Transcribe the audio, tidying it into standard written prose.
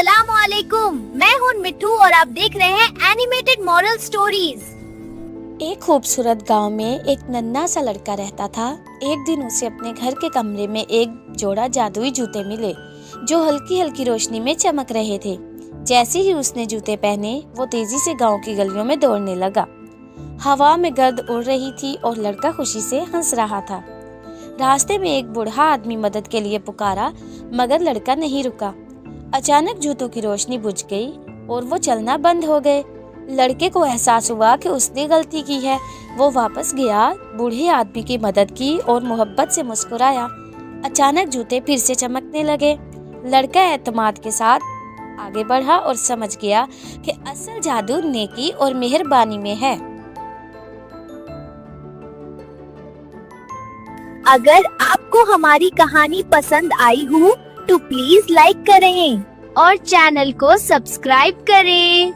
अस्सलाम वालेकुम, मैं हूँ मिट्ठू और आप देख रहे हैं एनिमेटेड मॉरल स्टोरीज। एक खूबसूरत गांव में एक नन्हा सा लड़का रहता था। एक दिन उसे अपने घर के कमरे में एक जोड़ा जादुई जूते मिले जो हल्की हल्की रोशनी में चमक रहे थे। जैसे ही उसने जूते पहने वो तेजी से गांव की गलियों में दौड़ने लगा। हवा में गर्द उड़ रही थी और लड़का खुशी से हंस रहा था। रास्ते में एक बूढ़ा आदमी मदद के लिए पुकारा मगर लड़का नहीं रुका। अचानक जूतों की रोशनी बुझ गई और वो चलना बंद हो गए। लड़के को एहसास हुआ कि उसने गलती की है। वो वापस गया, बूढ़े आदमी की मदद की और मोहब्बत से मुस्कुराया। अचानक जूते फिर से चमकने लगे। लड़का एतमाद के साथ आगे बढ़ा और समझ गया कि असल जादू नेकी और मेहरबानी में है। अगर आपको हमारी कहानी पसंद आई हो तो प्लीज लाइक करें और चैनल को सब्सक्राइब करें।